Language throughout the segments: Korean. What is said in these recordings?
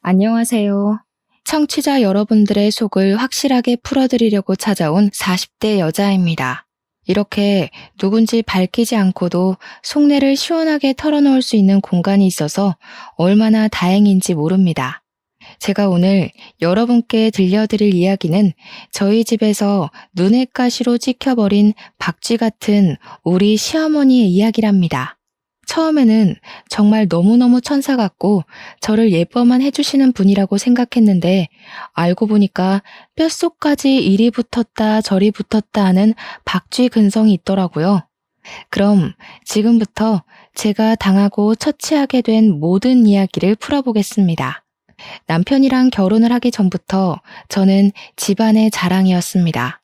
안녕하세요. 청취자 여러분들의 속을 확실하게 풀어드리려고 찾아온 40대 여자입니다. 이렇게 누군지 밝히지 않고도 속내를 시원하게 털어놓을 수 있는 공간이 있어서 얼마나 다행인지 모릅니다. 제가 오늘 여러분께 들려드릴 이야기는 저희 집에서 눈엣 가시로 찍혀버린 박쥐 같은 우리 시어머니의 이야기랍니다. 처음에는 정말 너무너무 천사 같고 저를 예뻐만 해주시는 분이라고 생각했는데 알고 보니까 뼛속까지 이리 붙었다 저리 붙었다 하는 박쥐 근성이 있더라고요. 그럼 지금부터 제가 당하고 처치하게 된 모든 이야기를 풀어보겠습니다. 남편이랑 결혼을 하기 전부터 저는 집안의 자랑이었습니다.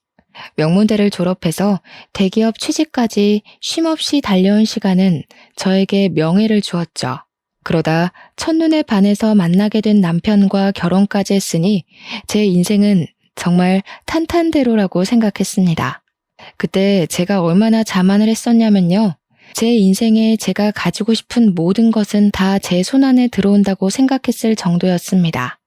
명문대를 졸업해서 대기업 취직까지 쉼없이 달려온 시간은 저에게 명예를 주었죠. 그러다 첫눈에 반해서 만나게 된 남편과 결혼까지 했으니 제 인생은 정말 탄탄대로라고 생각했습니다. 그때 제가 얼마나 자만을 했었냐면요. 제 인생에 제가 가지고 싶은 모든 것은 다 제 손안에 들어온다고 생각했을 정도였습니다.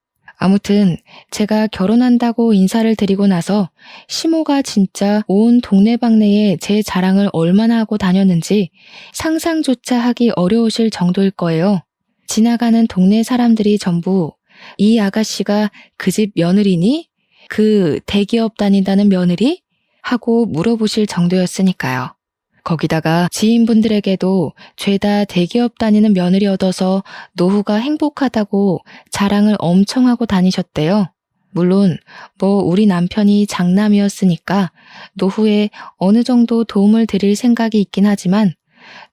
아무튼 제가 결혼한다고 인사를 드리고 나서 시모가 진짜 온 동네방네에 제 자랑을 얼마나 하고 다녔는지 상상조차 하기 어려우실 정도일 거예요. 지나가는 동네 사람들이 전부 이 아가씨가 그 집 며느리니? 그 대기업 다닌다는 며느리? 하고 물어보실 정도였으니까요. 거기다가 지인분들에게도 죄다 대기업 다니는 며느리 얻어서 노후가 행복하다고 자랑을 엄청 하고 다니셨대요. 물론 우리 남편이 장남이었으니까 노후에 어느 정도 도움을 드릴 생각이 있긴 하지만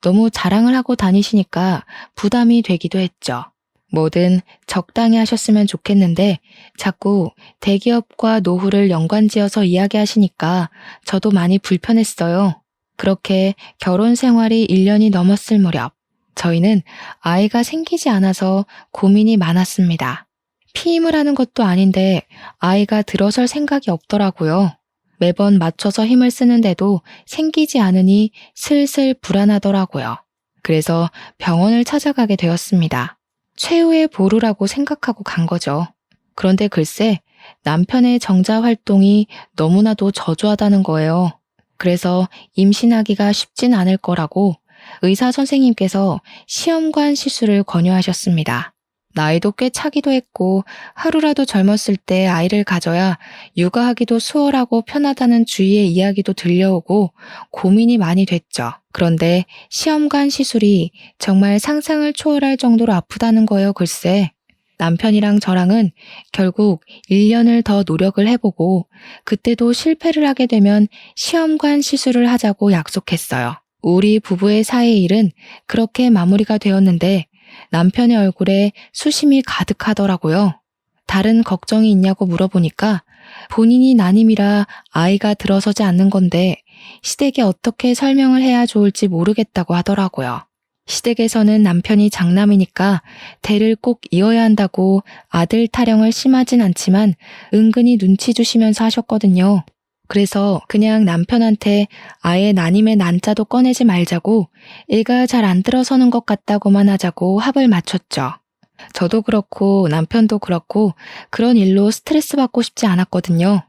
너무 자랑을 하고 다니시니까 부담이 되기도 했죠. 뭐든 적당히 하셨으면 좋겠는데 자꾸 대기업과 노후를 연관지어서 이야기하시니까 저도 많이 불편했어요. 그렇게 결혼 생활이 1년이 넘었을 무렵 저희는 아이가 생기지 않아서 고민이 많았습니다. 피임을 하는 것도 아닌데 아이가 들어설 생각이 없더라고요. 매번 맞춰서 힘을 쓰는데도 생기지 않으니 슬슬 불안하더라고요. 그래서 병원을 찾아가게 되었습니다. 최후의 보루라고 생각하고 간 거죠. 그런데 글쎄 남편의 정자 활동이 너무나도 저조하다는 거예요. 그래서 임신하기가 쉽진 않을 거라고 의사 선생님께서 시험관 시술을 권유하셨습니다. 나이도 꽤 차기도 했고 하루라도 젊었을 때 아이를 가져야 육아하기도 수월하고 편하다는 주위의 이야기도 들려오고 고민이 많이 됐죠. 그런데 시험관 시술이 정말 상상을 초월할 정도로 아프다는 거예요, 글쎄. 남편이랑 저랑은 결국 1년을 더 노력을 해보고 그때도 실패를 하게 되면 시험관 시술을 하자고 약속했어요. 우리 부부의 사이의 일은 그렇게 마무리가 되었는데 남편의 얼굴에 수심이 가득하더라고요. 다른 걱정이 있냐고 물어보니까 본인이 난임이라 아이가 들어서지 않는 건데 시댁에 어떻게 설명을 해야 좋을지 모르겠다고 하더라고요. 시댁에서는 남편이 장남이니까 대를 꼭 이어야 한다고 아들 타령을 심하진 않지만 은근히 눈치 주시면서 하셨거든요. 그래서 그냥 남편한테 아예 난임의 난자도 꺼내지 말자고 애가 잘 안 들어서는 것 같다고만 하자고 합을 맞췄죠. 저도 그렇고 남편도 그렇고 그런 일로 스트레스 받고 싶지 않았거든요.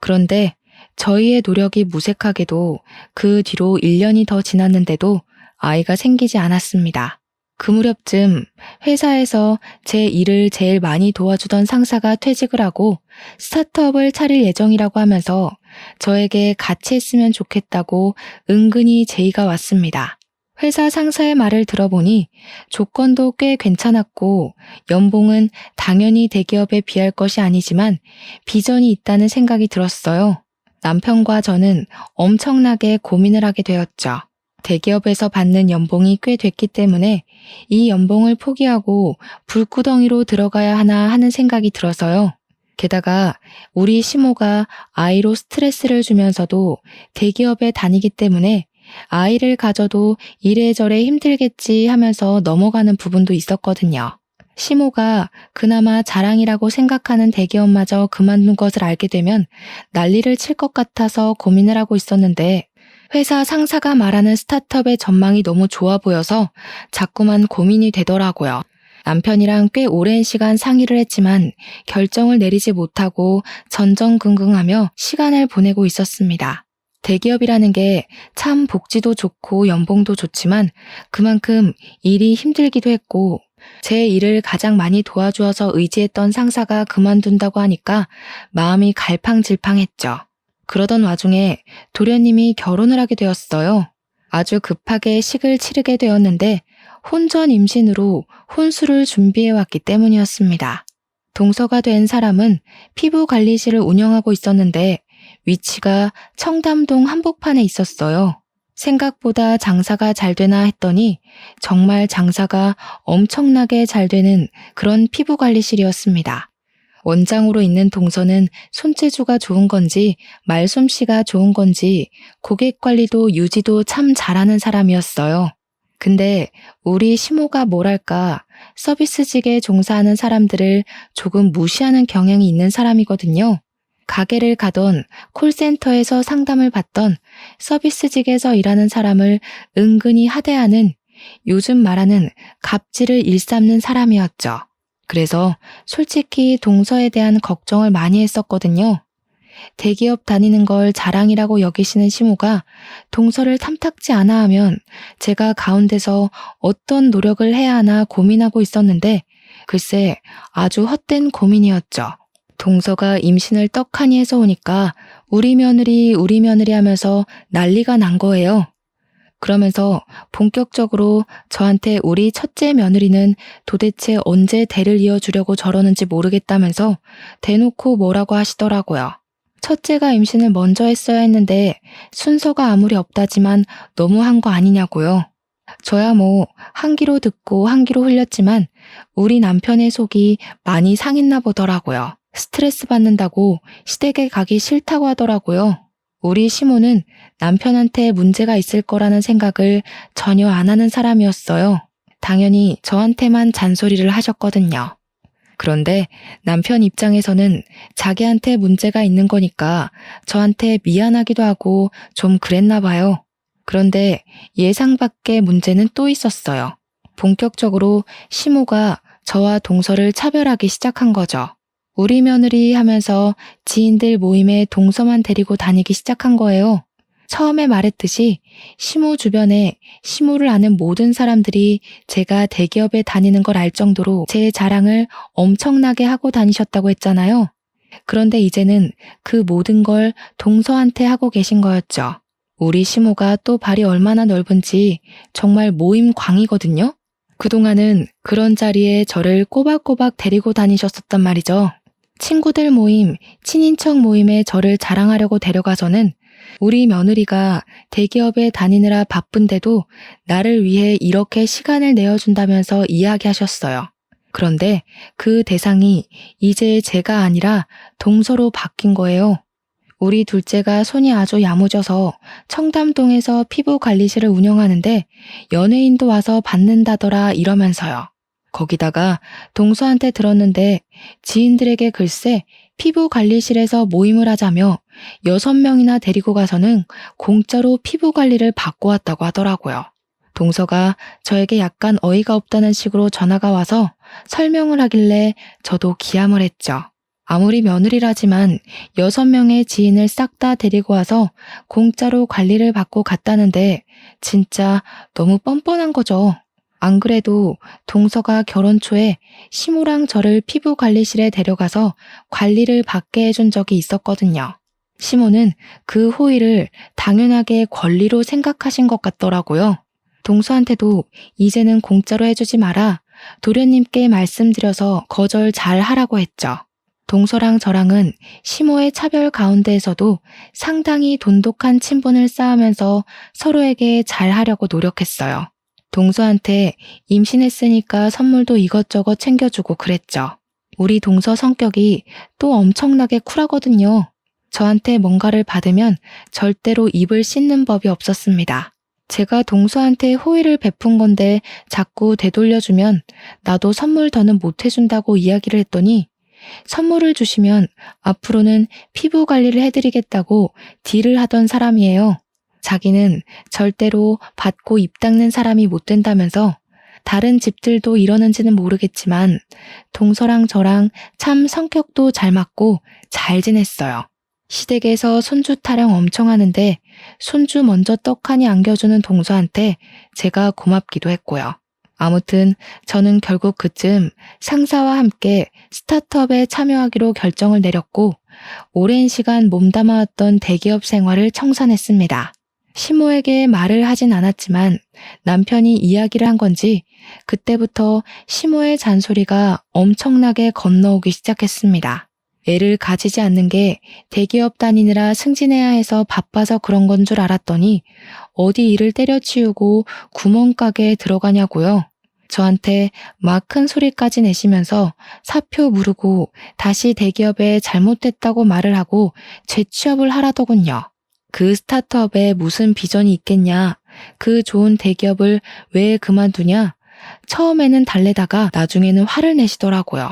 그런데 저희의 노력이 무색하게도 그 뒤로 1년이 더 지났는데도 아이가 생기지 않았습니다. 그 무렵쯤 회사에서 제 일을 제일 많이 도와주던 상사가 퇴직을 하고 스타트업을 차릴 예정이라고 하면서 저에게 같이 했으면 좋겠다고 은근히 제의가 왔습니다. 회사 상사의 말을 들어보니 조건도 꽤 괜찮았고 연봉은 당연히 대기업에 비할 것이 아니지만 비전이 있다는 생각이 들었어요. 남편과 저는 엄청나게 고민을 하게 되었죠. 대기업에서 받는 연봉이 꽤 됐기 때문에 이 연봉을 포기하고 불구덩이로 들어가야 하나 하는 생각이 들어서요. 게다가 우리 시모가 아이로 스트레스를 주면서도 대기업에 다니기 때문에 아이를 가져도 이래저래 힘들겠지 하면서 넘어가는 부분도 있었거든요. 시모가 그나마 자랑이라고 생각하는 대기업마저 그만둔 것을 알게 되면 난리를 칠 것 같아서 고민을 하고 있었는데 회사 상사가 말하는 스타트업의 전망이 너무 좋아 보여서 자꾸만 고민이 되더라고요. 남편이랑 꽤 오랜 시간 상의를 했지만 결정을 내리지 못하고 전전긍긍하며 시간을 보내고 있었습니다. 대기업이라는 게 참 복지도 좋고 연봉도 좋지만 그만큼 일이 힘들기도 했고 제 일을 가장 많이 도와주어서 의지했던 상사가 그만둔다고 하니까 마음이 갈팡질팡했죠. 그러던 와중에 도련님이 결혼을 하게 되었어요. 아주 급하게 식을 치르게 되었는데 혼전 임신으로 혼수를 준비해왔기 때문이었습니다. 동서가 된 사람은 피부관리실을 운영하고 있었는데 위치가 청담동 한복판에 있었어요. 생각보다 장사가 잘 되나 했더니 정말 장사가 엄청나게 잘 되는 그런 피부관리실이었습니다. 원장으로 있는 동서는 손재주가 좋은 건지 말솜씨가 좋은 건지 고객 관리도 유지도 참 잘하는 사람이었어요. 근데 우리 시모가 뭐랄까 서비스직에 종사하는 사람들을 조금 무시하는 경향이 있는 사람이거든요. 가게를 가던 콜센터에서 상담을 받던 서비스직에서 일하는 사람을 은근히 하대하는 요즘 말하는 갑질을 일삼는 사람이었죠. 그래서 솔직히 동서에 대한 걱정을 많이 했었거든요. 대기업 다니는 걸 자랑이라고 여기시는 시모가 동서를 탐탁지 않아 하면 제가 가운데서 어떤 노력을 해야 하나 고민하고 있었는데 글쎄 아주 헛된 고민이었죠. 동서가 임신을 떡하니 해서 오니까 우리 며느리 하면서 난리가 난 거예요. 그러면서 본격적으로 저한테 우리 첫째 며느리는 도대체 언제 대를 이어주려고 저러는지 모르겠다면서 대놓고 뭐라고 하시더라고요. 첫째가 임신을 먼저 했어야 했는데 순서가 아무리 없다지만 너무한 거 아니냐고요. 저야 뭐 한 귀로 듣고 한 귀로 흘렸지만 우리 남편의 속이 많이 상했나 보더라고요. 스트레스 받는다고 시댁에 가기 싫다고 하더라고요. 우리 시모는 남편한테 문제가 있을 거라는 생각을 전혀 안 하는 사람이었어요. 당연히 저한테만 잔소리를 하셨거든요. 그런데 남편 입장에서는 자기한테 문제가 있는 거니까 저한테 미안하기도 하고 좀 그랬나 봐요. 그런데 예상 밖의 문제는 또 있었어요. 본격적으로 시모가 저와 동서를 차별하기 시작한 거죠. 우리 며느리 하면서 지인들 모임에 동서만 데리고 다니기 시작한 거예요. 처음에 말했듯이 시모 주변에 시모를 아는 모든 사람들이 제가 대기업에 다니는 걸 알 정도로 제 자랑을 엄청나게 하고 다니셨다고 했잖아요. 그런데 이제는 그 모든 걸 동서한테 하고 계신 거였죠. 우리 시모가 또 발이 얼마나 넓은지 정말 모임 광이거든요. 그동안은 그런 자리에 저를 꼬박꼬박 데리고 다니셨었단 말이죠. 친구들 모임, 친인척 모임에 저를 자랑하려고 데려가서는 우리 며느리가 대기업에 다니느라 바쁜데도 나를 위해 이렇게 시간을 내어준다면서 이야기하셨어요. 그런데 그 대상이 이제 제가 아니라 동서로 바뀐 거예요. 우리 둘째가 손이 아주 야무져서 청담동에서 피부관리실을 운영하는데 연예인도 와서 받는다더라 이러면서요. 거기다가 동서한테 들었는데 지인들에게 글쎄 피부관리실에서 모임을 하자며 6명이나 데리고 가서는 공짜로 피부관리를 받고 왔다고 하더라고요. 동서가 저에게 약간 어이가 없다는 식으로 전화가 와서 설명을 하길래 저도 기함을 했죠. 아무리 며느리라지만 6명의 지인을 싹 다 데리고 와서 공짜로 관리를 받고 갔다는데 진짜 너무 뻔뻔한 거죠. 안 그래도 동서가 결혼 초에 시모랑 저를 피부관리실에 데려가서 관리를 받게 해준 적이 있었거든요. 시모는 그 호의를 당연하게 권리로 생각하신 것 같더라고요. 동서한테도 이제는 공짜로 해주지 마라. 도련님께 말씀드려서 거절 잘 하라고 했죠. 동서랑 저랑은 시모의 차별 가운데에서도 상당히 돈독한 친분을 쌓으면서 서로에게 잘하려고 노력했어요. 동서한테 임신했으니까 선물도 이것저것 챙겨주고 그랬죠. 우리 동서 성격이 또 엄청나게 쿨하거든요. 저한테 뭔가를 받으면 절대로 입을 씻는 법이 없었습니다. 제가 동서한테 호의를 베푼 건데 자꾸 되돌려주면 나도 선물 더는 못 해준다고 이야기를 했더니 선물을 주시면 앞으로는 피부 관리를 해드리겠다고 딜을 하던 사람이에요. 자기는 절대로 받고 입 닦는 사람이 못 된다면서 다른 집들도 이러는지는 모르겠지만 동서랑 저랑 참 성격도 잘 맞고 잘 지냈어요. 시댁에서 손주 타령 엄청 하는데 손주 먼저 떡하니 안겨주는 동서한테 제가 고맙기도 했고요. 아무튼 저는 결국 그쯤 상사와 함께 스타트업에 참여하기로 결정을 내렸고 오랜 시간 몸담아왔던 대기업 생활을 청산했습니다. 시모에게 말을 하진 않았지만 남편이 이야기를 한 건지 그때부터 시모의 잔소리가 엄청나게 건너오기 시작했습니다. 애를 가지지 않는 게 대기업 다니느라 승진해야 해서 바빠서 그런 건 줄 알았더니 어디 일을 때려치우고 구멍가게에 들어가냐고요. 저한테 막 큰 소리까지 내시면서 사표 무르고 다시 대기업에 잘못됐다고 말을 하고 재취업을 하라더군요. 그 스타트업에 무슨 비전이 있겠냐, 그 좋은 대기업을 왜 그만두냐, 처음에는 달래다가 나중에는 화를 내시더라고요.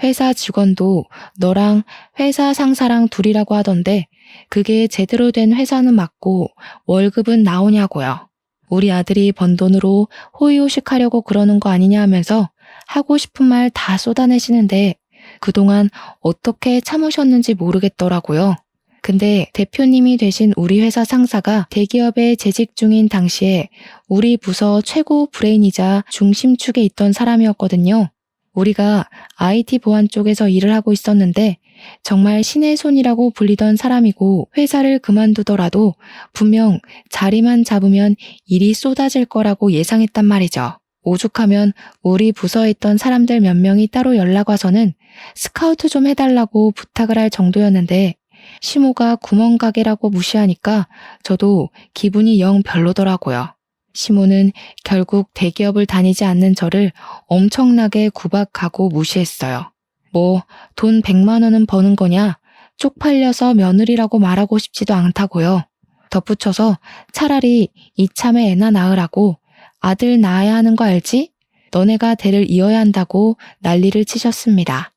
회사 직원도 너랑 회사 상사랑 둘이라고 하던데 그게 제대로 된 회사는 맞고 월급은 나오냐고요. 우리 아들이 번 돈으로 호의호식하려고 그러는 거 아니냐 하면서 하고 싶은 말 다 쏟아내시는데 그동안 어떻게 참으셨는지 모르겠더라고요. 근데 대표님이 되신 우리 회사 상사가 대기업에 재직 중인 당시에 우리 부서 최고 브레인이자 중심축에 있던 사람이었거든요. 우리가 IT 보안 쪽에서 일을 하고 있었는데 정말 신의 손이라고 불리던 사람이고 회사를 그만두더라도 분명 자리만 잡으면 일이 쏟아질 거라고 예상했단 말이죠. 오죽하면 우리 부서에 있던 사람들 몇 명이 따로 연락 와서는 스카우트 좀 해달라고 부탁을 할 정도였는데 시모가 구멍가게라고 무시하니까 저도 기분이 영 별로더라고요. 시모는 결국 대기업을 다니지 않는 저를 엄청나게 구박하고 무시했어요. 뭐 돈 100만 원은 버는 거냐? 쪽팔려서 며느리라고 말하고 싶지도 않다고요. 덧붙여서 차라리 이참에 애나 낳으라고 아들 낳아야 하는 거 알지? 너네가 대를 이어야 한다고 난리를 치셨습니다.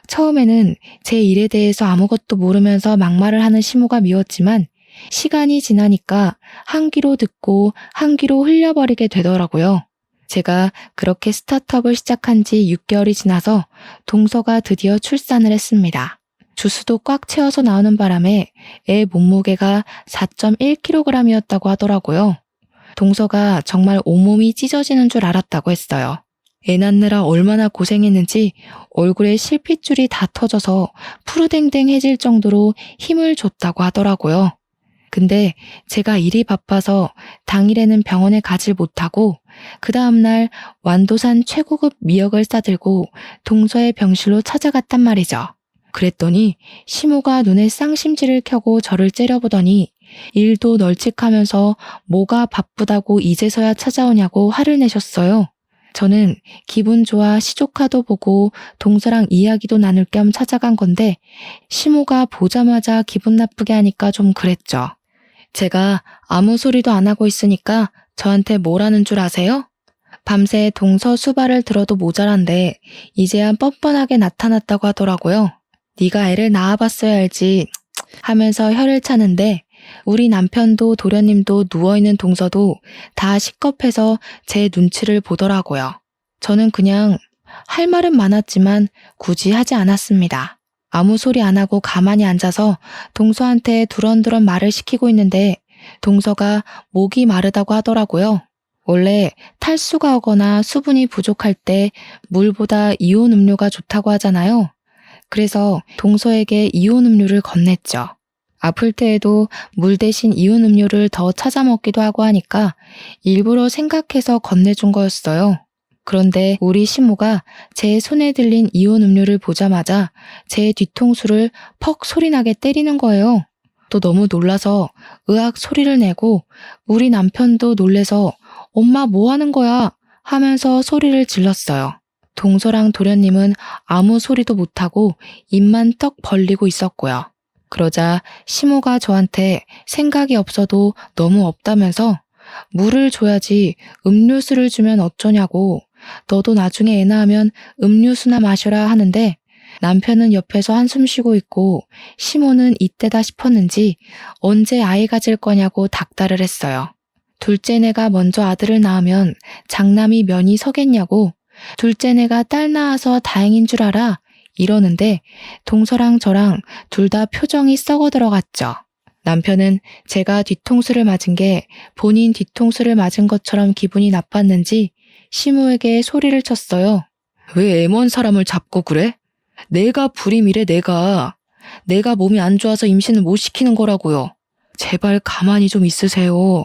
처음에는 제 일에 대해서 아무것도 모르면서 막말을 하는 시모가 미웠지만 시간이 지나니까 한 귀로 듣고 한 귀로 흘려버리게 되더라고요. 제가 그렇게 스타트업을 시작한 지 6개월이 지나서 동서가 드디어 출산을 했습니다. 주스도 꽉 채워서 나오는 바람에 애 몸무게가 4.1kg이었다고 하더라고요. 동서가 정말 온몸이 찢어지는 줄 알았다고 했어요. 애 낳느라 얼마나 고생했는지 얼굴에 실핏줄이 다 터져서 푸르댕댕해질 정도로 힘을 줬다고 하더라고요. 근데 제가 일이 바빠서 당일에는 병원에 가질 못하고 그 다음날 완도산 최고급 미역을 싸들고 동서의 병실로 찾아갔단 말이죠. 그랬더니 시모가 눈에 쌍심지를 켜고 저를 째려보더니 일도 널찍하면서 뭐가 바쁘다고 이제서야 찾아오냐고 화를 내셨어요. 저는 기분 좋아 시조카도 보고 동서랑 이야기도 나눌 겸 찾아간 건데 시모가 보자마자 기분 나쁘게 하니까 좀 그랬죠. 제가 아무 소리도 안 하고 있으니까 저한테 뭐라는 줄 아세요? 밤새 동서 수발을 들어도 모자란데 이제야 뻔뻔하게 나타났다고 하더라고요. 네가 애를 낳아봤어야 알지 하면서 혀를 차는데 우리 남편도 도련님도 누워있는 동서도 다 식겁해서 제 눈치를 보더라고요. 저는 그냥 할 말은 많았지만 굳이 하지 않았습니다. 아무 소리 안 하고 가만히 앉아서 동서한테 두런두런 말을 시키고 있는데 동서가 목이 마르다고 하더라고요. 원래 탈수가 오거나 수분이 부족할 때 물보다 이온 음료가 좋다고 하잖아요. 그래서 동서에게 이온 음료를 건넸죠. 아플 때에도 물 대신 이온 음료를 더 찾아 먹기도 하고 하니까 일부러 생각해서 건네준 거였어요. 그런데 우리 시모가 제 손에 들린 이온 음료를 보자마자 제 뒤통수를 퍽 소리나게 때리는 거예요. 또 너무 놀라서 으악 소리를 내고 우리 남편도 놀래서 엄마 뭐 하는 거야 하면서 소리를 질렀어요. 동서랑 도련님은 아무 소리도 못하고 입만 떡 벌리고 있었고요. 그러자 시모가 저한테 생각이 없어도 너무 없다면서 물을 줘야지 음료수를 주면 어쩌냐고 너도 나중에 애 낳으면 음료수나 마셔라 하는데 남편은 옆에서 한숨 쉬고 있고 시모는 이때다 싶었는지 언제 아이 가질 거냐고 닥달을 했어요. 둘째네가 먼저 아들을 낳으면 장남이 면이 서겠냐고, 둘째네가 딸 낳아서 다행인 줄 알아, 이러는데 동서랑 저랑 둘 다 표정이 썩어 들어갔죠. 남편은 제가 뒤통수를 맞은 게 본인 뒤통수를 맞은 것처럼 기분이 나빴는지 시모에게 소리를 쳤어요. 왜 애먼 사람을 잡고 그래? 내가 불임이래, 내가. 내가 몸이 안 좋아서 임신을 못 시키는 거라고요. 제발 가만히 좀 있으세요.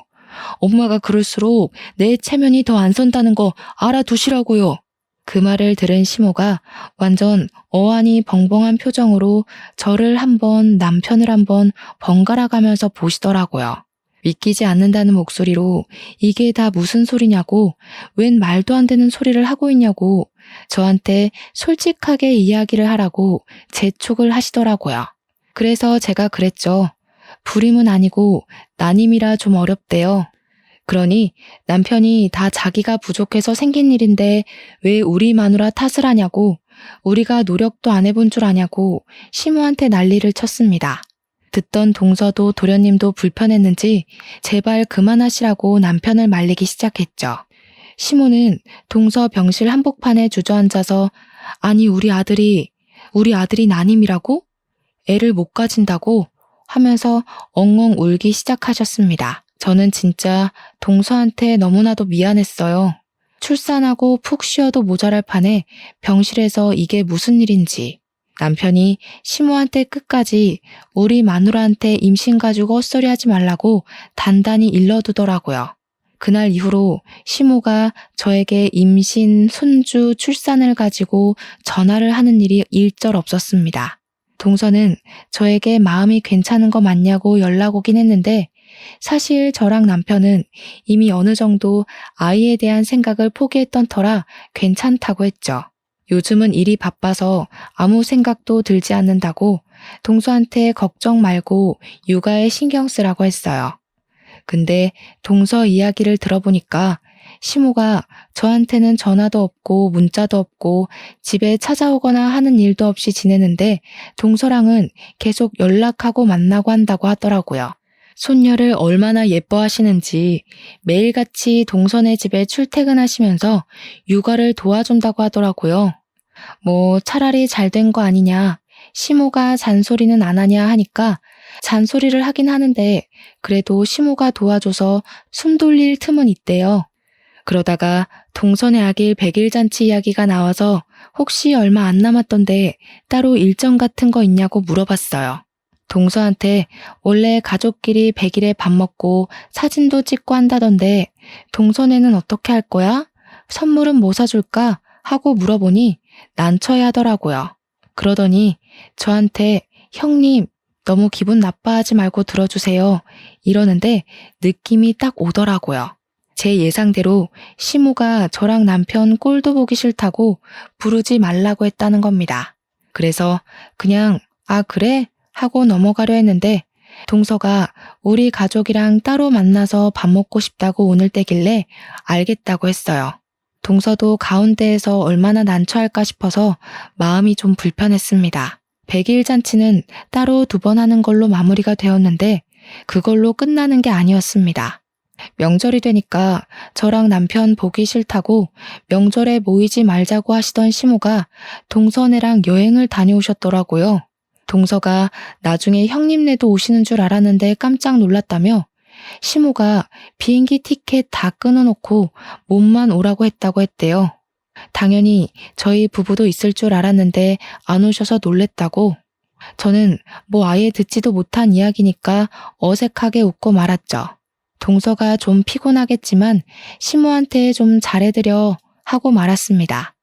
엄마가 그럴수록 내 체면이 더 안 선다는 거 알아두시라고요. 그 말을 들은 시모가 완전 어안이 벙벙한 표정으로 저를 한번 남편을 한번 번갈아 가면서 보시더라고요. 믿기지 않는다는 목소리로 이게 다 무슨 소리냐고, 웬 말도 안 되는 소리를 하고 있냐고 저한테 솔직하게 이야기를 하라고 재촉을 하시더라고요. 그래서 제가 그랬죠. 불임은 아니고 난임이라 좀 어렵대요. 그러니 남편이 다 자기가 부족해서 생긴 일인데 왜 우리 마누라 탓을 하냐고, 우리가 노력도 안 해본 줄 아냐고 시모한테 난리를 쳤습니다. 듣던 동서도 도련님도 불편했는지 제발 그만하시라고 남편을 말리기 시작했죠. 시모는 동서 병실 한복판에 주저앉아서 아니 우리 아들이 난임이라고? 애를 못 가진다고? 하면서 엉엉 울기 시작하셨습니다. 저는 진짜 동서한테 너무나도 미안했어요. 출산하고 푹 쉬어도 모자랄 판에 병실에서 이게 무슨 일인지. 남편이 시모한테 끝까지 우리 마누라한테 임신 가지고 헛소리하지 말라고 단단히 일러두더라고요. 그날 이후로 시모가 저에게 임신, 손주, 출산을 가지고 전화를 하는 일이 일절 없었습니다. 동서는 저에게 마음이 괜찮은 거 맞냐고 연락 오긴 했는데 사실 저랑 남편은 이미 어느 정도 아이에 대한 생각을 포기했던 터라 괜찮다고 했죠. 요즘은 일이 바빠서 아무 생각도 들지 않는다고 동서한테 걱정 말고 육아에 신경 쓰라고 했어요. 근데 동서 이야기를 들어보니까 시모가 저한테는 전화도 없고 문자도 없고 집에 찾아오거나 하는 일도 없이 지내는데 동서랑은 계속 연락하고 만나고 한다고 하더라고요. 손녀를 얼마나 예뻐하시는지 매일같이 동서네 집에 출퇴근하시면서 육아를 도와준다고 하더라고요. 뭐 차라리 잘된 거 아니냐, 시모가 잔소리는 안 하냐 하니까 잔소리를 하긴 하는데 그래도 시모가 도와줘서 숨 돌릴 틈은 있대요. 그러다가 동서네 아길 100일 잔치 이야기가 나와서 혹시 얼마 안 남았던데 따로 일정 같은 거 있냐고 물어봤어요. 동서한테 원래 가족끼리 100일에 밥 먹고 사진도 찍고 한다던데 동서네는 어떻게 할 거야? 선물은 뭐 사줄까? 하고 물어보니 난처해 하더라고요. 그러더니 저한테 형님 너무 기분 나빠하지 말고 들어주세요. 이러는데 느낌이 딱 오더라고요. 제 예상대로 시모가 저랑 남편 꼴도 보기 싫다고 부르지 말라고 했다는 겁니다. 그래서 그냥 아 그래? 하고 넘어가려 했는데 동서가 우리 가족이랑 따로 만나서 밥 먹고 싶다고 오늘 때길래 알겠다고 했어요. 동서도 가운데에서 얼마나 난처할까 싶어서 마음이 좀 불편했습니다. 100일 잔치는 따로 2번 하는 걸로 마무리가 되었는데 그걸로 끝나는 게 아니었습니다. 명절이 되니까 저랑 남편 보기 싫다고 명절에 모이지 말자고 하시던 시모가 동서네랑 여행을 다녀오셨더라고요. 동서가 나중에 형님네도 오시는 줄 알았는데 깜짝 놀랐다며 시모가 비행기 티켓 다 끊어놓고 몸만 오라고 했다고 했대요. 당연히 저희 부부도 있을 줄 알았는데 안 오셔서 놀랬다고. 저는 뭐 아예 듣지도 못한 이야기니까 어색하게 웃고 말았죠. 동서가 좀 피곤하겠지만 시모한테 좀 잘해드려 하고 말았습니다.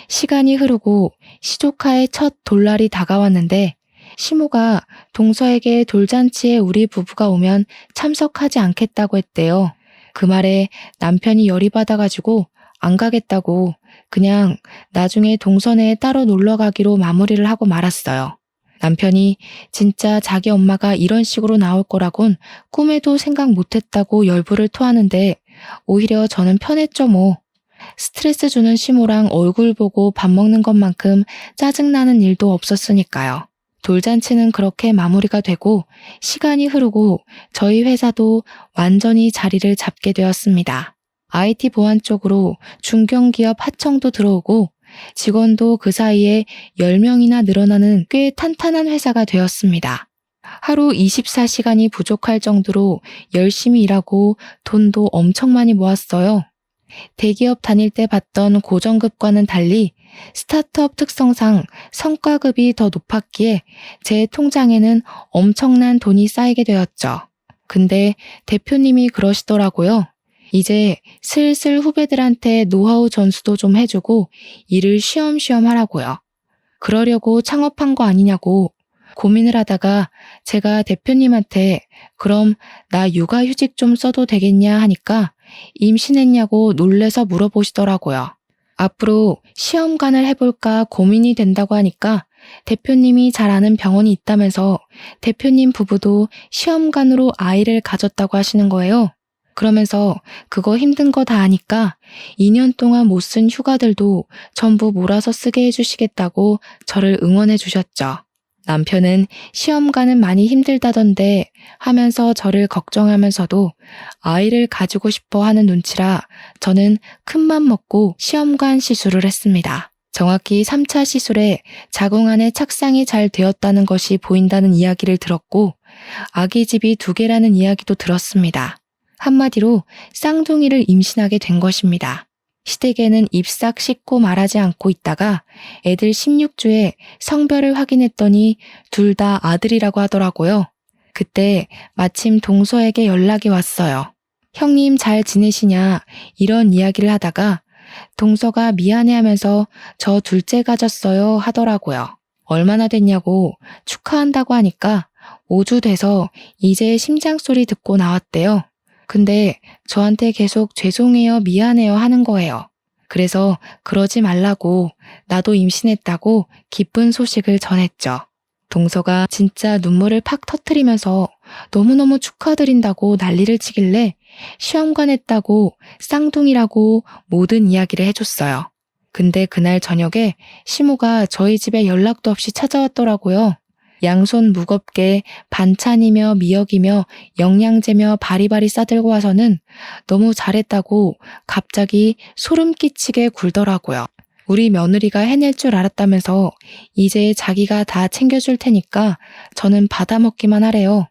시간이 흐르고 시조카의 첫 돌날이 다가왔는데 시모가 동서에게 돌잔치에 우리 부부가 오면 참석하지 않겠다고 했대요. 그 말에 남편이 열이 받아가지고 안 가겠다고 그냥 나중에 동서네에 따로 놀러 가기로 마무리를 하고 말았어요. 남편이 진짜 자기 엄마가 이런 식으로 나올 거라곤 꿈에도 생각 못했다고 열불을 토하는데 오히려 저는 편했죠 뭐. 스트레스 주는 시모랑 얼굴 보고 밥 먹는 것만큼 짜증나는 일도 없었으니까요. 돌잔치는 그렇게 마무리가 되고 시간이 흐르고 저희 회사도 완전히 자리를 잡게 되었습니다. IT 보안 쪽으로 중견기업 하청도 들어오고 직원도 그 사이에 10명이나 늘어나는 꽤 탄탄한 회사가 되었습니다. 하루 24시간이 부족할 정도로 열심히 일하고 돈도 엄청 많이 모았어요. 대기업 다닐 때 받던 고정급과는 달리 스타트업 특성상 성과급이 더 높았기에 제 통장에는 엄청난 돈이 쌓이게 되었죠. 근데 대표님이 그러시더라고요. 이제 슬슬 후배들한테 노하우 전수도 좀 해주고 일을 쉬엄쉬엄 하라고요. 그러려고 창업한 거 아니냐고 고민을 하다가 제가 대표님한테 그럼 나 육아휴직 좀 써도 되겠냐 하니까 임신했냐고 놀래서 물어보시더라고요. 앞으로 시험관을 해볼까 고민이 된다고 하니까 대표님이 잘 아는 병원이 있다면서 대표님 부부도 시험관으로 아이를 가졌다고 하시는 거예요. 그러면서 그거 힘든 거 다 아니까 2년 동안 못 쓴 휴가들도 전부 몰아서 쓰게 해주시겠다고 저를 응원해 주셨죠. 남편은 시험관은 많이 힘들다던데 하면서 저를 걱정하면서도 아이를 가지고 싶어 하는 눈치라 저는 큰맘 먹고 시험관 시술을 했습니다. 정확히 3차 시술에 자궁 안에 착상이 잘 되었다는 것이 보인다는 이야기를 들었고 아기 집이 2개라는 이야기도 들었습니다. 한마디로 쌍둥이를 임신하게 된 것입니다. 시댁에는 잎싹 씻고 말하지 않고 있다가 애들 16주에 성별을 확인했더니 둘 다 아들이라고 하더라고요. 그때 마침 동서에게 연락이 왔어요. 형님 잘 지내시냐 이런 이야기를 하다가 동서가 미안해하면서 저 둘째 가졌어요 하더라고요. 얼마나 됐냐고 축하한다고 하니까 5주 돼서 이제 심장 소리 듣고 나왔대요. 근데 저한테 계속 죄송해요, 미안해요 하는 거예요. 그래서 그러지 말라고 나도 임신했다고 기쁜 소식을 전했죠. 동서가 진짜 눈물을 팍 터뜨리면서 너무너무 축하드린다고 난리를 치길래 시험관 했다고 쌍둥이라고 모든 이야기를 해줬어요. 근데 그날 저녁에 시모가 저희 집에 연락도 없이 찾아왔더라고요. 양손 무겁게 반찬이며 미역이며 영양제며 바리바리 싸들고 와서는 너무 잘했다고 갑자기 소름 끼치게 굴더라고요. 우리 며느리가 해낼 줄 알았다면서 이제 자기가 다 챙겨줄 테니까 저는 받아먹기만 하래요.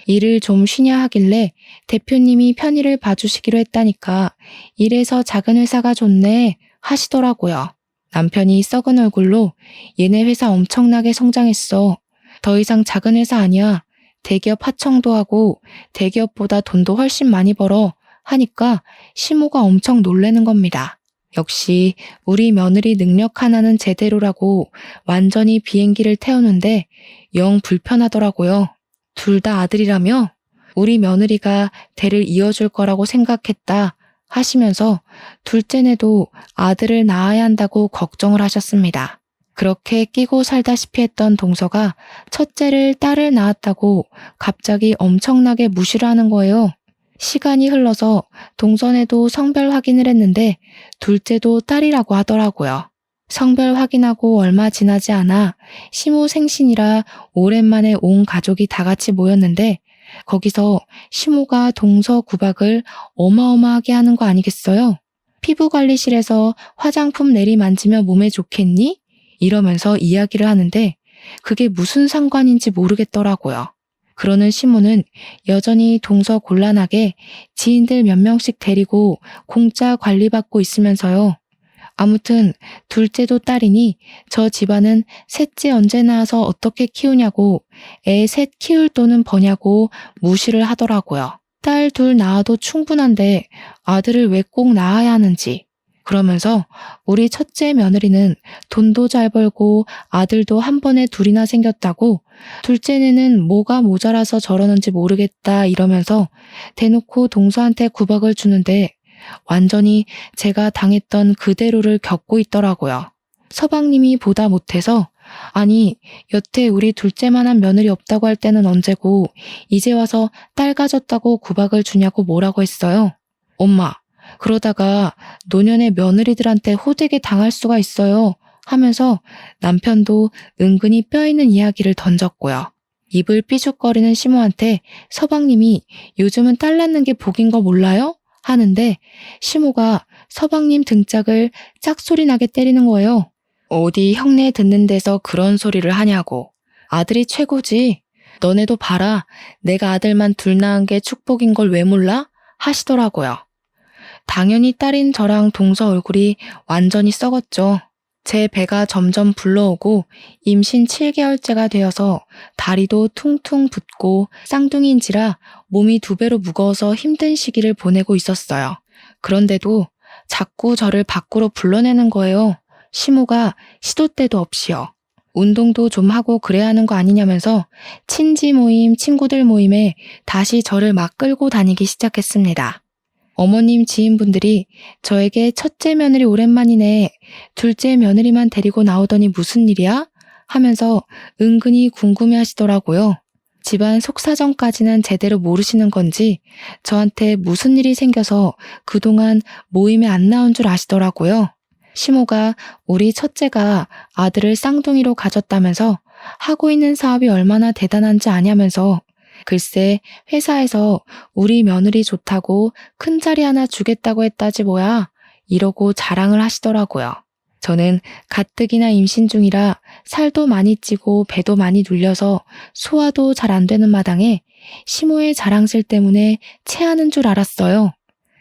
일을 좀 쉬냐 하길래 대표님이 편의를 봐주시기로 했다니까 이래서 작은 회사가 좋네 하시더라고요. 남편이 썩은 얼굴로 얘네 회사 엄청나게 성장했어. 더 이상 작은 회사 아니야. 대기업 하청도 하고 대기업보다 돈도 훨씬 많이 벌어 하니까 시모가 엄청 놀라는 겁니다. 역시 우리 며느리 능력 하나는 제대로라고 완전히 비행기를 태우는데 영 불편하더라고요. 둘 다 아들이라며 우리 며느리가 대를 이어줄 거라고 생각했다 하시면서 둘째네도 아들을 낳아야 한다고 걱정을 하셨습니다. 그렇게 끼고 살다시피 했던 동서가 첫째를 딸을 낳았다고 갑자기 엄청나게 무시를 하는 거예요. 시간이 흘러서 동서네도 성별 확인을 했는데 둘째도 딸이라고 하더라고요. 성별 확인하고 얼마 지나지 않아 시모 생신이라 오랜만에 온 가족이 다 같이 모였는데 거기서 시모가 동서 구박을 어마어마하게 하는 거 아니겠어요? 피부관리실에서 화장품 내리만지며 몸에 좋겠니? 이러면서 이야기를 하는데 그게 무슨 상관인지 모르겠더라고요. 그러는 시모는 여전히 동서 곤란하게 지인들 몇 명씩 데리고 공짜 관리받고 있으면서요. 아무튼 둘째도 딸이니 저 집안은 셋째 언제 낳아서 어떻게 키우냐고 애 셋 키울 돈은 버냐고 무시를 하더라고요. 딸 둘 낳아도 충분한데 아들을 왜 꼭 낳아야 하는지. 그러면서 우리 첫째 며느리는 돈도 잘 벌고 아들도 한 번에 둘이나 생겼다고 둘째는 뭐가 모자라서 저러는지 모르겠다 이러면서 대놓고 동서한테 구박을 주는데 완전히 제가 당했던 그대로를 겪고 있더라고요. 서방님이 보다 못해서 아니 여태 우리 둘째만한 며느리 없다고 할 때는 언제고 이제 와서 딸 가졌다고 구박을 주냐고 뭐라고 했어요. 엄마 그러다가 노년의 며느리들한테 호되게 당할 수가 있어요 하면서 남편도 은근히 뼈 있는 이야기를 던졌고요. 입을 삐죽거리는 시모한테 서방님이 요즘은 딸 낳는 게 복인 거 몰라요? 하는데 시모가 서방님 등짝을 짝소리 나게 때리는 거예요. 어디 형네 듣는 데서 그런 소리를 하냐고. 아들이 최고지. 너네도 봐라. 내가 아들만 둘 낳은 게 축복인 걸 왜 몰라? 하시더라고요. 당연히 딸인 저랑 동서 얼굴이 완전히 썩었죠. 제 배가 점점 불러오고 임신 7개월째가 되어서 다리도 퉁퉁 붓고 쌍둥이인지라 몸이 2배로 무거워서 힘든 시기를 보내고 있었어요. 그런데도 자꾸 저를 밖으로 불러내는 거예요. 시모가 시도 때도 없이요. 운동도 좀 하고 그래야 하는 거 아니냐면서 친지 모임, 친구들 모임에 다시 저를 막 끌고 다니기 시작했습니다. 어머님 지인분들이 저에게 첫째 며느리 오랜만이네, 둘째 며느리만 데리고 나오더니 무슨 일이야? 하면서 은근히 궁금해 하시더라고요. 집안 속사정까지는 제대로 모르시는 건지 저한테 무슨 일이 생겨서 그동안 모임에 안 나온 줄 아시더라고요. 시모가 우리 첫째가 아들을 쌍둥이로 가졌다면서 하고 있는 사업이 얼마나 대단한지 아냐면서 글쎄 회사에서 우리 며느리 좋다고 큰 자리 하나 주겠다고 했다지 뭐야, 이러고 자랑을 하시더라고요. 저는 가뜩이나 임신 중이라 살도 많이 찌고 배도 많이 눌려서 소화도 잘 안 되는 마당에 시모의 자랑질 때문에 체하는 줄 알았어요.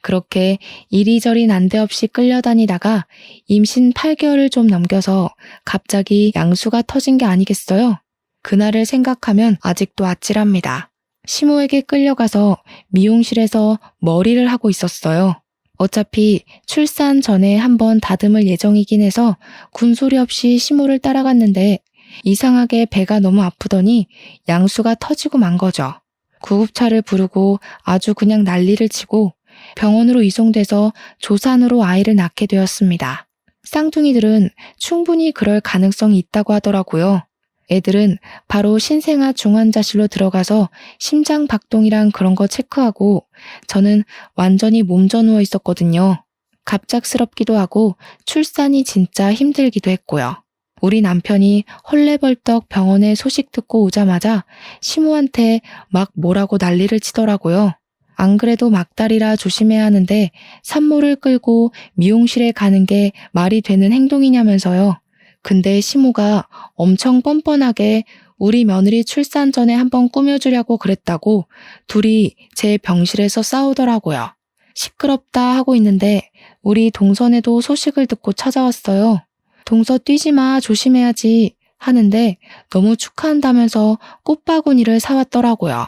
그렇게 이리저리 난데없이 끌려다니다가 임신 8개월을 좀 넘겨서 갑자기 양수가 터진 게 아니겠어요? 그날을 생각하면 아직도 아찔합니다. 시모에게 끌려가서 미용실에서 머리를 하고 있었어요. 어차피 출산 전에 한번 다듬을 예정이긴 해서 군소리 없이 시모를 따라갔는데 이상하게 배가 너무 아프더니 양수가 터지고 만 거죠. 구급차를 부르고 아주 그냥 난리를 치고 병원으로 이송돼서 조산으로 아이를 낳게 되었습니다. 쌍둥이들은 충분히 그럴 가능성이 있다고 하더라고요. 애들은 바로 신생아 중환자실로 들어가서 심장 박동이랑 그런 거 체크하고 저는 완전히 몸져 누워 있었거든요. 갑작스럽기도 하고 출산이 진짜 힘들기도 했고요. 우리 남편이 헐레벌떡 병원에 소식 듣고 오자마자 시모한테 막 뭐라고 난리를 치더라고요. 안 그래도 막달이라 조심해야 하는데 산모를 끌고 미용실에 가는 게 말이 되는 행동이냐면서요. 근데 시모가 엄청 뻔뻔하게 우리 며느리 출산 전에 한번 꾸며주려고 그랬다고 둘이 제 병실에서 싸우더라고요. 시끄럽다 하고 있는데 우리 동선에도 소식을 듣고 찾아왔어요. 동서 뛰지 마, 조심해야지 하는데 너무 축하한다면서 꽃바구니를 사왔더라고요.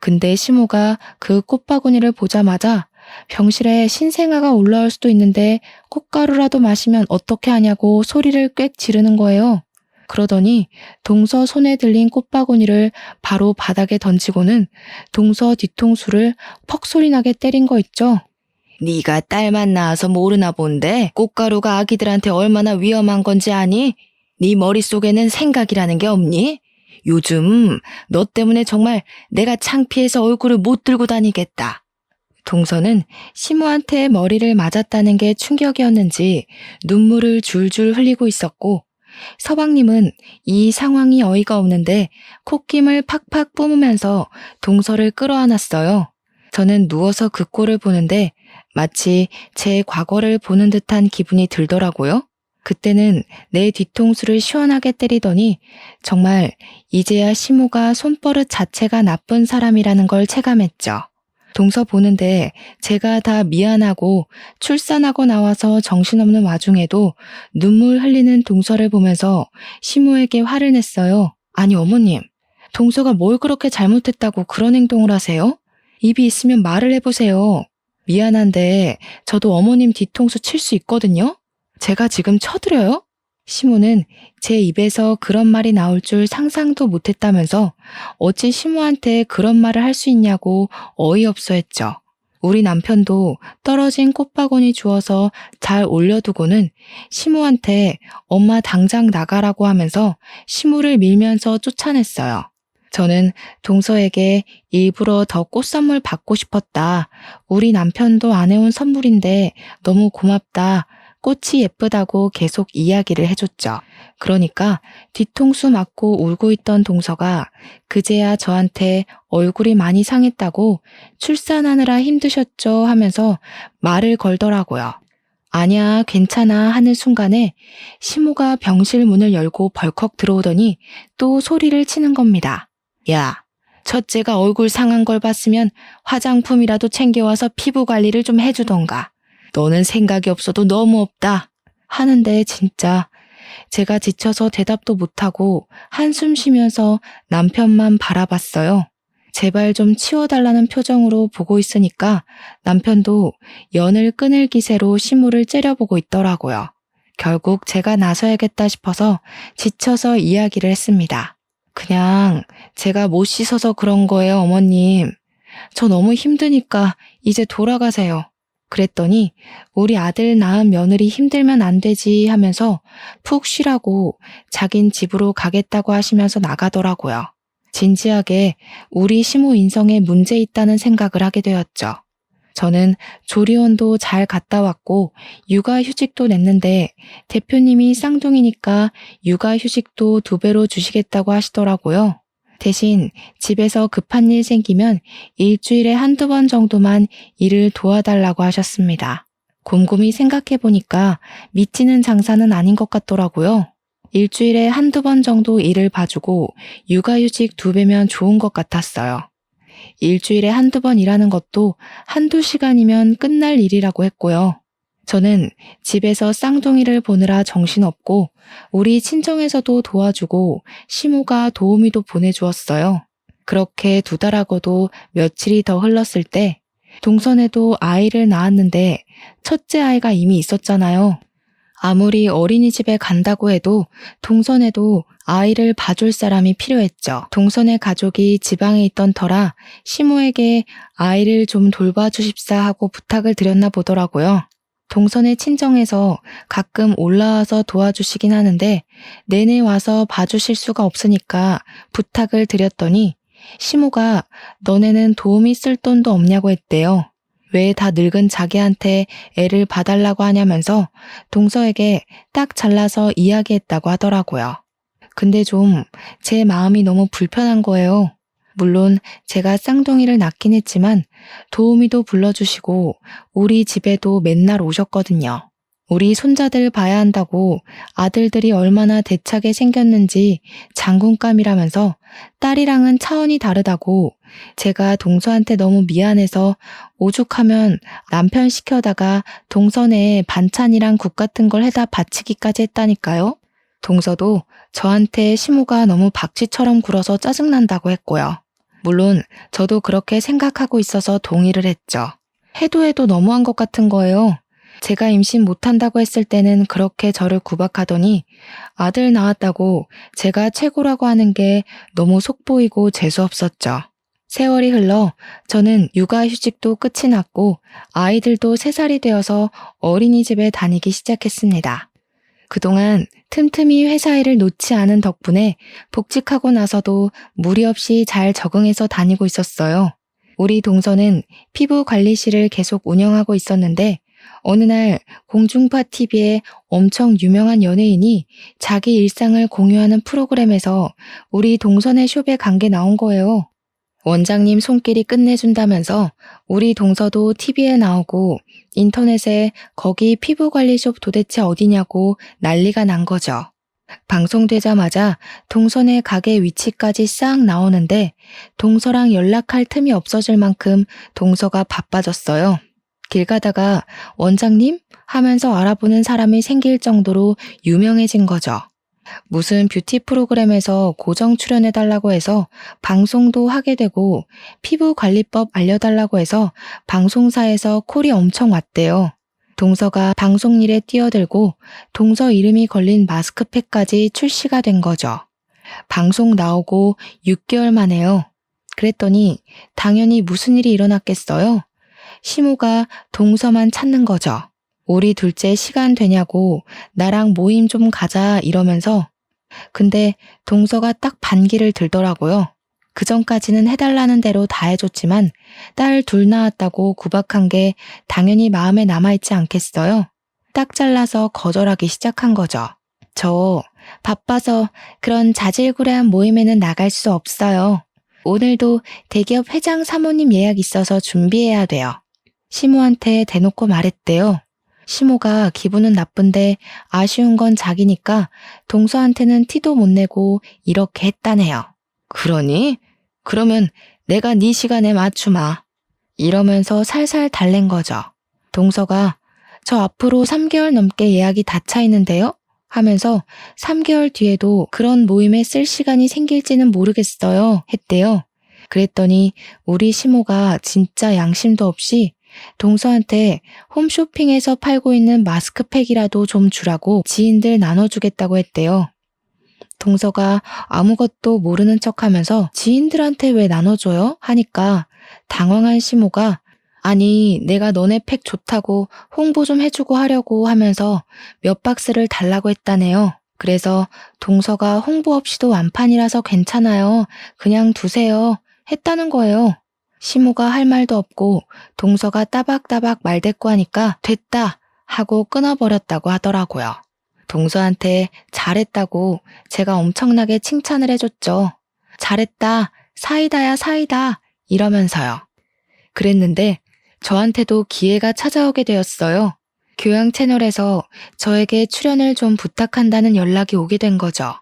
근데 시모가 그 꽃바구니를 보자마자 병실에 신생아가 올라올 수도 있는데 꽃가루라도 마시면 어떻게 하냐고 소리를 꽥 지르는 거예요. 그러더니 동서 손에 들린 꽃바구니를 바로 바닥에 던지고는 동서 뒤통수를 퍽 소리 나게 때린 거 있죠. 네가 딸만 낳아서 모르나 본데 꽃가루가 아기들한테 얼마나 위험한 건지 아니? 네 머릿속에는 생각이라는 게 없니? 요즘 너 때문에 정말 내가 창피해서 얼굴을 못 들고 다니겠다. 동서는 시모한테 머리를 맞았다는 게 충격이었는지 눈물을 줄줄 흘리고 있었고 서방님은 이 상황이 어이가 없는데 콧김을 팍팍 뿜으면서 동서를 끌어안았어요. 저는 누워서 그 꼴을 보는데 마치 제 과거를 보는 듯한 기분이 들더라고요. 그때는 내 뒤통수를 시원하게 때리더니 정말 이제야 시모가 손버릇 자체가 나쁜 사람이라는 걸 체감했죠. 동서 보는데 제가 다 미안하고 출산하고 나와서 정신없는 와중에도 눈물 흘리는 동서를 보면서 시모에게 화를 냈어요. 아니 어머님, 동서가 뭘 그렇게 잘못했다고 그런 행동을 하세요? 입이 있으면 말을 해보세요. 미안한데 저도 어머님 뒤통수 칠 수 있거든요? 제가 지금 쳐드려요? 시모는 제 입에서 그런 말이 나올 줄 상상도 못했다면서 어찌 시모한테 그런 말을 할 수 있냐고 어이없어 했죠. 우리 남편도 떨어진 꽃바구니 주워서 잘 올려두고는 시모한테 엄마 당장 나가라고 하면서 시모를 밀면서 쫓아냈어요. 저는 동서에게 일부러 더 꽃선물 받고 싶었다. 우리 남편도 안 해온 선물인데 너무 고맙다. 꽃이 예쁘다고 계속 이야기를 해줬죠. 그러니까 뒤통수 맞고 울고 있던 동서가 그제야 저한테 얼굴이 많이 상했다고 출산하느라 힘드셨죠 하면서 말을 걸더라고요. 아니야, 괜찮아 하는 순간에 시모가 병실 문을 열고 벌컥 들어오더니 또 소리를 치는 겁니다. 야, 첫째가 얼굴 상한 걸 봤으면 화장품이라도 챙겨와서 피부 관리를 좀 해주던가. 너는 생각이 없어도 너무 없다. 하는데 진짜 제가 지쳐서 대답도 못하고 한숨 쉬면서 남편만 바라봤어요. 제발 좀 치워달라는 표정으로 보고 있으니까 남편도 연을 끊을 기세로 시모를 째려보고 있더라고요. 결국 제가 나서야겠다 싶어서 지쳐서 이야기를 했습니다. 그냥 제가 못 씻어서 그런 거예요, 어머님. 저 너무 힘드니까 이제 돌아가세요. 그랬더니 우리 아들 낳은 며느리 힘들면 안 되지 하면서 푹 쉬라고 자긴 집으로 가겠다고 하시면서 나가더라고요. 진지하게 우리 시모 인성에 문제 있다는 생각을 하게 되었죠. 저는 조리원도 잘 갔다 왔고 육아휴직도 냈는데 대표님이 쌍둥이니까 육아휴직도 2배로 주시겠다고 하시더라고요. 대신 집에서 급한 일 생기면 일주일에 1~2번 정도만 일을 도와달라고 하셨습니다. 곰곰이 생각해보니까 미치는 장사는 아닌 것 같더라고요. 일주일에 1~2번 정도 일을 봐주고 육아휴직 2배면 좋은 것 같았어요. 일주일에 1~2번 일하는 것도 1~2시간이면 끝날 일이라고 했고요. 저는 집에서 쌍둥이를 보느라 정신없고 우리 친정에서도 도와주고 시모가 도우미도 보내주었어요. 그렇게 2달하고도 며칠이 더 흘렀을 때 동선에도 아이를 낳았는데 첫째 아이가 이미 있었잖아요. 아무리 어린이집에 간다고 해도 동선에도 아이를 봐줄 사람이 필요했죠. 동선의 가족이 지방에 있던 터라 시모에게 아이를 좀 돌봐주십사 하고 부탁을 드렸나 보더라고요. 동선의 친정에서 가끔 올라와서 도와주시긴 하는데 내내 와서 봐주실 수가 없으니까 부탁을 드렸더니 시모가 너네는 도우미 쓸 돈도 없냐고 했대요. 왜 다 늙은 자기한테 애를 봐달라고 하냐면서 동서에게 딱 잘라서 이야기했다고 하더라고요. 근데 좀 제 마음이 너무 불편한 거예요. 물론 제가 쌍둥이를 낳긴 했지만 도우미도 불러주시고 우리 집에도 맨날 오셨거든요. 우리 손자들 봐야 한다고 아들들이 얼마나 대차게 생겼는지 장군감이라면서 딸이랑은 차원이 다르다고 제가 동서한테 너무 미안해서 오죽하면 남편 시켜다가 동선에 반찬이랑 국 같은 걸 해다 바치기까지 했다니까요. 동서도 저한테 시모가 너무 박쥐처럼 굴어서 짜증난다고 했고요. 물론 저도 그렇게 생각하고 있어서 동의를 했죠. 해도 너무한 것 같은 거예요. 제가 임신 못한다고 했을 때는 그렇게 저를 구박하더니 아들 낳았다고 제가 최고라고 하는 게 너무 속보이고 재수없었죠. 세월이 흘러 저는 육아휴직도 끝이 났고 아이들도 3살이 되어서 어린이집에 다니기 시작했습니다. 그동안 틈틈이 회사 일을 놓지 않은 덕분에 복직하고 나서도 무리 없이 잘 적응해서 다니고 있었어요. 우리 동서는 피부관리실을 계속 운영하고 있었는데 어느 날 공중파 TV에 엄청 유명한 연예인이 자기 일상을 공유하는 프로그램에서 우리 동선의 숍에 간 게 나온 거예요. 원장님 손길이 끝내준다면서 우리 동서도 TV에 나오고 인터넷에 거기 피부관리숍 도대체 어디냐고 난리가 난 거죠. 방송되자마자 동선의 가게 위치까지 싹 나오는데 동서랑 연락할 틈이 없어질 만큼 동서가 바빠졌어요. 길 가다가 원장님? 하면서 알아보는 사람이 생길 정도로 유명해진 거죠. 무슨 뷰티 프로그램에서 고정 출연해달라고 해서 방송도 하게 되고 피부관리법 알려달라고 해서 방송사에서 콜이 엄청 왔대요. 동서가 방송 일에 뛰어들고 동서 이름이 걸린 마스크팩까지 출시가 된 거죠. 방송 나오고 6개월 만에요. 그랬더니 당연히 무슨 일이 일어났겠어요? 시모가 동서만 찾는 거죠. 우리 둘째 시간 되냐고 나랑 모임 좀 가자 이러면서. 근데 동서가 딱 반기를 들더라고요. 그전까지는 해달라는 대로 다 해줬지만 딸 2 낳았다고 구박한 게 당연히 마음에 남아있지 않겠어요? 딱 잘라서 거절하기 시작한 거죠. 저 바빠서 그런 자질구레한 모임에는 나갈 수 없어요. 오늘도 대기업 회장 사모님 예약 있어서 준비해야 돼요. 시모한테 대놓고 말했대요. 시모가 기분은 나쁜데 아쉬운 건 자기니까 동서한테는 티도 못 내고 이렇게 했다네요. 그러니? 그러면 내가 네 시간에 맞추마. 이러면서 살살 달랜 거죠. 동서가 저 앞으로 3개월 넘게 예약이 다 차 있는데요? 하면서 3개월 뒤에도 그런 모임에 쓸 시간이 생길지는 모르겠어요. 했대요. 그랬더니 우리 시모가 진짜 양심도 없이 동서한테 홈쇼핑에서 팔고 있는 마스크팩이라도 좀 주라고 지인들 나눠주겠다고 했대요. 동서가 아무것도 모르는 척하면서 지인들한테 왜 나눠줘요? 하니까 당황한 시모가 아니 내가 너네 팩 좋다고 홍보 좀 해주고 하려고 하면서 몇 박스를 달라고 했다네요. 그래서 동서가 홍보 없이도 완판이라서 괜찮아요. 그냥 두세요. 했다는 거예요. 시모가 할 말도 없고 동서가 따박따박 말대꾸 하니까 됐다 하고 끊어버렸다고 하더라고요. 동서한테 잘했다고 제가 엄청나게 칭찬을 해줬죠. 잘했다, 사이다야 사이다 이러면서요. 그랬는데 저한테도 기회가 찾아오게 되었어요. 교양 채널에서 저에게 출연을 좀 부탁한다는 연락이 오게 된 거죠.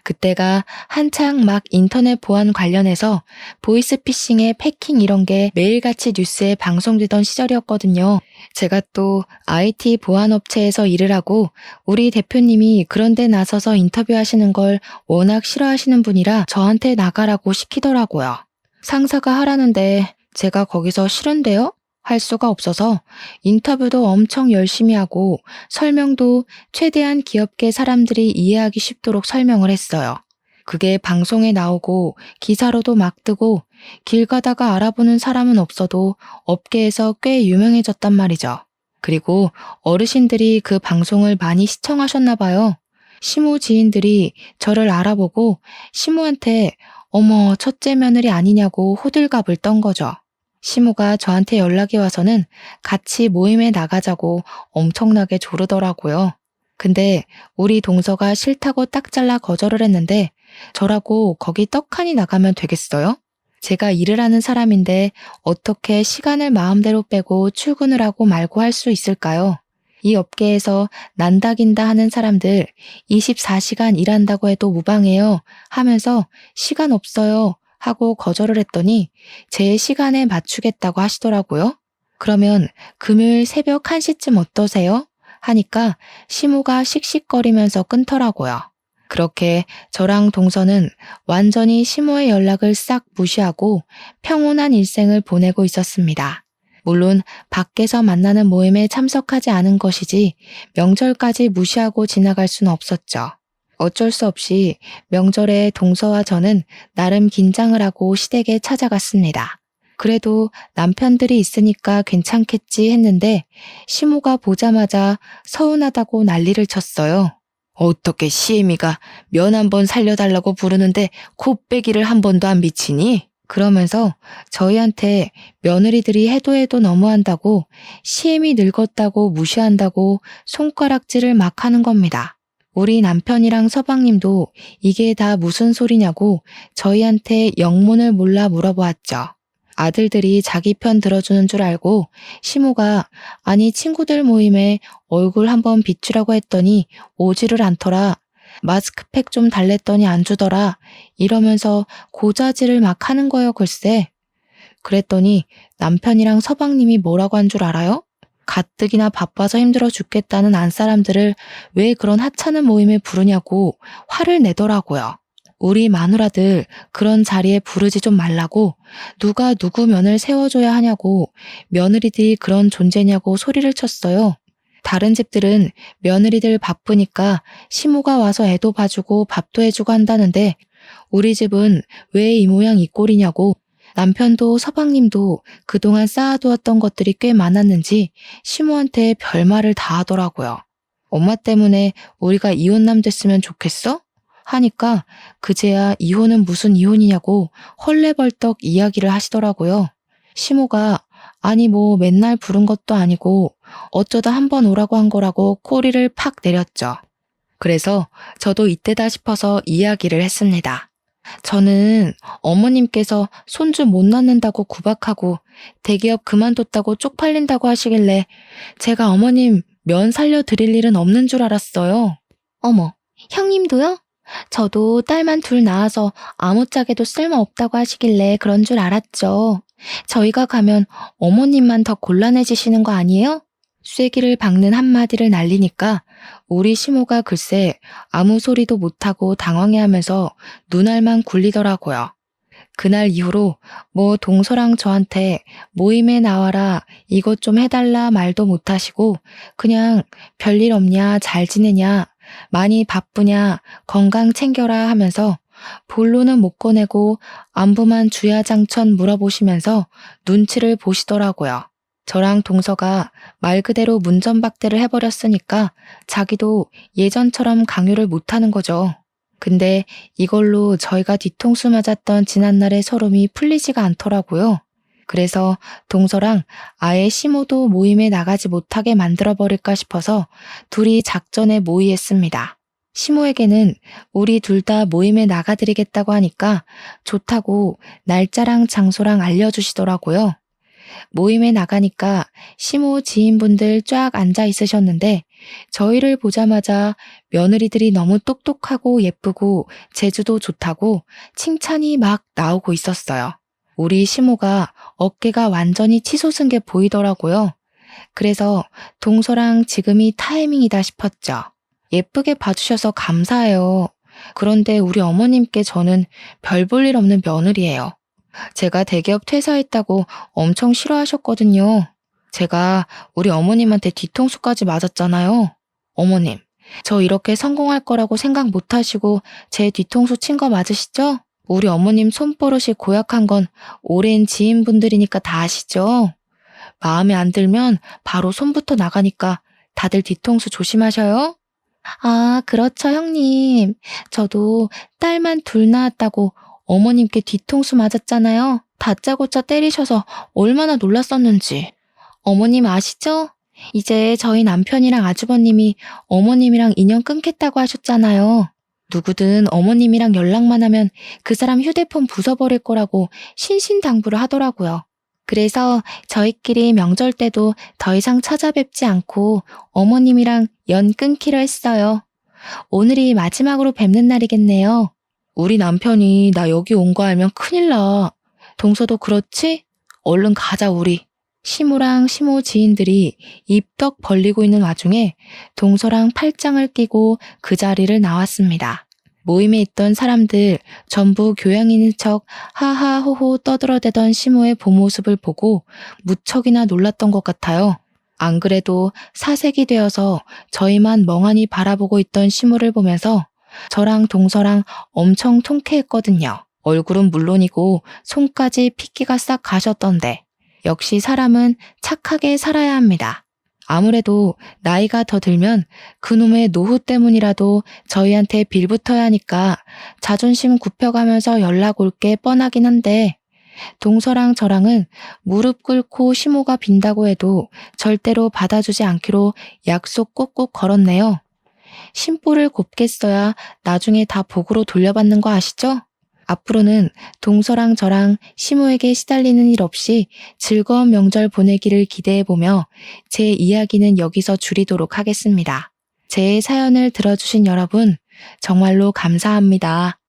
그때가 한창 막 인터넷 보안 관련해서 보이스피싱에 패킹 이런 게 매일같이 뉴스에 방송되던 시절이었거든요. 제가 또 IT 보안 업체에서 일을 하고 우리 대표님이 그런 데 나서서 인터뷰하시는 걸 워낙 싫어하시는 분이라 저한테 나가라고 시키더라고요. 상사가 하라는데 제가 거기서 싫은데요? 할 수가 없어서 인터뷰도 엄청 열심히 하고 설명도 최대한 귀엽게 사람들이 이해하기 쉽도록 설명을 했어요. 그게 방송에 나오고 기사로도 막 뜨고 길 가다가 알아보는 사람은 없어도 업계에서 꽤 유명해졌단 말이죠. 그리고 어르신들이 그 방송을 많이 시청하셨나 봐요. 시모 지인들이 저를 알아보고 시모한테 어머 첫째 며느리 아니냐고 호들갑을 떤 거죠. 시모가 저한테 연락이 와서는 같이 모임에 나가자고 엄청나게 조르더라고요. 근데 우리 동서가 싫다고 딱 잘라 거절을 했는데 저라고 거기 떡하니 나가면 되겠어요? 제가 일을 하는 사람인데 어떻게 시간을 마음대로 빼고 출근을 하고 말고 할 수 있을까요? 이 업계에서 난다긴다 하는 사람들 24시간 일한다고 해도 무방해요 하면서 시간 없어요 하고 거절을 했더니 제 시간에 맞추겠다고 하시더라고요. 그러면 금요일 새벽 1시쯤 어떠세요? 하니까 시모가 씩씩거리면서 끊더라고요. 그렇게 저랑 동서는 완전히 시모의 연락을 싹 무시하고 평온한 일생을 보내고 있었습니다. 물론 밖에서 만나는 모임에 참석하지 않은 것이지 명절까지 무시하고 지나갈 수는 없었죠. 어쩔 수 없이 명절에 동서와 저는 나름 긴장을 하고 시댁에 찾아갔습니다. 그래도 남편들이 있으니까 괜찮겠지 했는데 시모가 보자마자 서운하다고 난리를 쳤어요. 어떻게 시애미가 면 한 번 살려달라고 부르는데 콧배기를 한 번도 안 비치니? 그러면서 저희한테 며느리들이 해도 해도 너무한다고 시애미 늙었다고 무시한다고 손가락질을 막 하는 겁니다. 우리 남편이랑 서방님도 이게 다 무슨 소리냐고 저희한테 영문을 몰라 물어보았죠. 아들들이 자기 편 들어주는 줄 알고 시모가 아니 친구들 모임에 얼굴 한번 비추라고 했더니 오지를 않더라. 마스크팩 좀 달랬더니 안 주더라. 이러면서 고자질을 막 하는 거요 글쎄. 그랬더니 남편이랑 서방님이 뭐라고 한 줄 알아요? 가뜩이나 바빠서 힘들어 죽겠다는 안사람들을 왜 그런 하찮은 모임에 부르냐고 화를 내더라고요. 우리 마누라들 그런 자리에 부르지 좀 말라고 누가 누구 면을 세워줘야 하냐고 며느리들이 그런 존재냐고 소리를 쳤어요. 다른 집들은 며느리들 바쁘니까 시모가 와서 애도 봐주고 밥도 해주고 한다는데 우리 집은 왜 이 모양 이 꼴이냐고 남편도 서방님도 그동안 쌓아두었던 것들이 꽤 많았는지 시모한테 별말을 다 하더라고요. 엄마 때문에 우리가 이혼남 됐으면 좋겠어? 하니까 그제야 이혼은 무슨 이혼이냐고 헐레벌떡 이야기를 하시더라고요. 시모가 아니 뭐 맨날 부른 것도 아니고 어쩌다 한 번 오라고 한 거라고 꼬리를 팍 내렸죠. 그래서 저도 이때다 싶어서 이야기를 했습니다. 저는 어머님께서 손주 못 낳는다고 구박하고 대기업 그만뒀다고 쪽팔린다고 하시길래 제가 어머님 면 살려드릴 일은 없는 줄 알았어요. 어머, 형님도요? 저도 딸만 둘 낳아서 아무짝에도 쓸모없다고 하시길래 그런 줄 알았죠. 저희가 가면 어머님만 더 곤란해지시는 거 아니에요? 쐐기를 박는 한마디를 날리니까 우리 시모가 글쎄 아무 소리도 못하고 당황해하면서 눈알만 굴리더라고요. 그날 이후로 뭐 동서랑 저한테 모임에 나와라 이것 좀 해달라 말도 못하시고 그냥 별일 없냐 잘 지내냐 많이 바쁘냐 건강 챙겨라 하면서 본론은 못 꺼내고 안부만 주야장천 물어보시면서 눈치를 보시더라고요. 저랑 동서가 말 그대로 문전박대를 해버렸으니까 자기도 예전처럼 강요를 못하는 거죠. 근데 이걸로 저희가 뒤통수 맞았던 지난날의 서름이 풀리지가 않더라고요. 그래서 동서랑 아예 시모도 모임에 나가지 못하게 만들어버릴까 싶어서 둘이 작전에 모의했습니다. 시모에게는 우리 둘 다 모임에 나가드리겠다고 하니까 좋다고 날짜랑 장소랑 알려주시더라고요. 모임에 나가니까 시모 지인분들 쫙 앉아 있으셨는데 저희를 보자마자 며느리들이 너무 똑똑하고 예쁘고 제주도 좋다고 칭찬이 막 나오고 있었어요. 우리 시모가 어깨가 완전히 치솟은 게 보이더라고요. 그래서 동서랑 지금이 타이밍이다 싶었죠. 예쁘게 봐주셔서 감사해요. 그런데 우리 어머님께 저는 별 볼 일 없는 며느리예요. 제가 대기업 퇴사했다고 엄청 싫어하셨거든요. 제가 우리 어머님한테 뒤통수까지 맞았잖아요. 어머님, 저 이렇게 성공할 거라고 생각 못 하시고 제 뒤통수 친 거 맞으시죠? 우리 어머님 손버릇이 고약한 건 오랜 지인분들이니까 다 아시죠? 마음에 안 들면 바로 손부터 나가니까 다들 뒤통수 조심하셔요. 아, 그렇죠, 형님. 저도 딸만 둘 낳았다고 어머님께 뒤통수 맞았잖아요. 다짜고짜 때리셔서 얼마나 놀랐었는지. 어머님 아시죠? 이제 저희 남편이랑 아주버님이 어머님이랑 인연 끊겠다고 하셨잖아요. 누구든 어머님이랑 연락만 하면 그 사람 휴대폰 부숴버릴 거라고 신신당부를 하더라고요. 그래서 저희끼리 명절 때도 더 이상 찾아뵙지 않고 어머님이랑 연 끊기로 했어요. 오늘이 마지막으로 뵙는 날이겠네요. 우리 남편이 나 여기 온 거 알면 큰일 나. 동서도 그렇지? 얼른 가자 우리. 시모랑 시모 지인들이 입덕 벌리고 있는 와중에 동서랑 팔짱을 끼고 그 자리를 나왔습니다. 모임에 있던 사람들 전부 교양인인 척 하하호호 떠들어대던 시모의 본 모습을 보고 무척이나 놀랐던 것 같아요. 안 그래도 사색이 되어서 저희만 멍하니 바라보고 있던 시모를 보면서 저랑 동서랑 엄청 통쾌했거든요. 얼굴은 물론이고 손까지 핏기가 싹 가셨던데 역시 사람은 착하게 살아야 합니다. 아무래도 나이가 더 들면 그놈의 노후 때문이라도 저희한테 빌붙어야 하니까 자존심 굽혀가면서 연락 올 게 뻔하긴 한데 동서랑 저랑은 무릎 꿇고 시모가 빈다고 해도 절대로 받아주지 않기로 약속 꼭꼭 걸었네요. 심보를 곱게 써야 나중에 다 복으로 돌려받는 거 아시죠? 앞으로는 동서랑 저랑 시모에게 시달리는 일 없이 즐거운 명절 보내기를 기대해보며 제 이야기는 여기서 줄이도록 하겠습니다. 제 사연을 들어주신 여러분 정말로 감사합니다.